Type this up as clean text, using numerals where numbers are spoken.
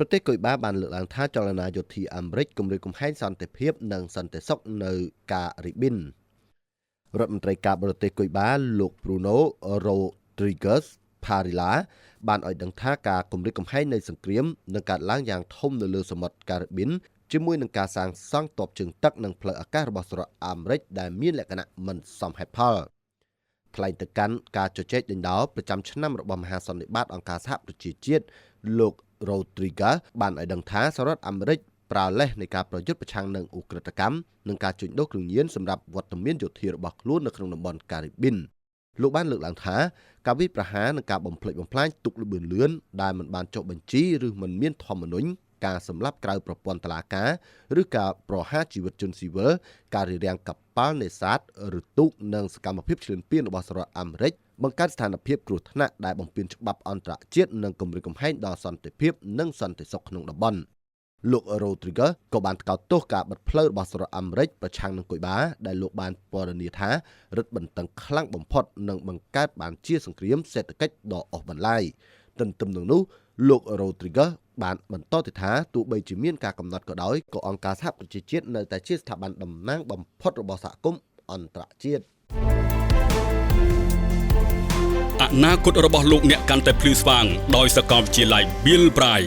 ប្រទេសកុយបាបានលើកឡើងថាចលនាយោធាអាមេរិកគម្រាមកំហែងសន្តិភាពនិងសន្តិសុខនៅការ៉េប៊ីនរដ្ឋមន្ត្រីការបរទេសកុយបាលោក Bruno Rodriguez Parilla បានឲ្យដឹងថាការគម្រាមកំហែងនៃសង្គ្រាមនឹងកើតឡើងយ៉ាងធំនៅលើសមុទ្រការ៉េប៊ីនជាមួយនឹងការសាងសង់ទ័ពជើងទឹកនិងផ្លូវអាកាសរបស់សហរដ្ឋអាមេរិកដែលមានលក្ខណៈមិនសមហេតុផលថ្លែងទៅកាន់ការជជែកដេញដោលប្រចាំឆ្នាំរបស់មហាសន្និបាតអង្គការសហប្រជាជាតិលោក Rodriguez បានឲ្យដឹងថាសហរដ្ឋអាមេរិកប្រើលេសនៃការប្រយុទ្ធប្រឆាំងនឹងឧក្រិដ្ឋកម្មនិងការជួញដូរគ្រឿងញៀនសម្រាប់វត្តមានយោធារបស់ខ្លួននៅក្នុងតំបន់ការ៉េប៊ីនលោកបានលើកឡើងថាការវាយប្រហារនិងការបំផ្លិចបំផ្លាញទុកល្បឿនលឿនដែលមិនបានចុះបញ្ជីឬមិនមានធម្មនុញ្ញការសម្លាប់ក្រៅប្រព័ន្ធតុលាការឬការប្រហារជីវិតជនស៊ីវិលការរារាំងកប៉ាល់នេសាទឬទូកនិងសកម្មភាពឈ្លានពានរបស់សហរដ្ឋអាមេរិកបង្កើតស្ថានភាពគ្រោះថ្នាក់ដែលបំពានច្បាប់អន្តរជាតិនិងគំរាមកំហែងដល់សន្តិភាពនិងសន្តិសុខក្នុងតំបន់លោក Rodriguez ក៏បានថ្កោលទោសការបិទផ្លូវរបស់សហរដ្ឋអាមេរិកប្រឆាំងនឹងកុយបាដែលលោកបានពណ៌នាថារឹតបន្តឹងខ្លាំងបំផុតនិងបង្កើតបានជាសង្គ្រាមសេដ្ឋកិច្ចដ៏អូសបន្លាយទន្ទឹមនឹងនោះលោក Rodriguez បានបន្តទៅថាទោះបីជាមានការកំណត់ក៏ដោយក៏អង្គការសហប្រជាជាតិនៅតែជាស្ថាប័នតំណាងបំផុតរបស់សហគមន៍អន្តរជាតិអនាគតរបស់លោកអ្នកកាន់តែភ្លឺស្វាងដោយសាកលវិទ្យាល័យ Bill Bry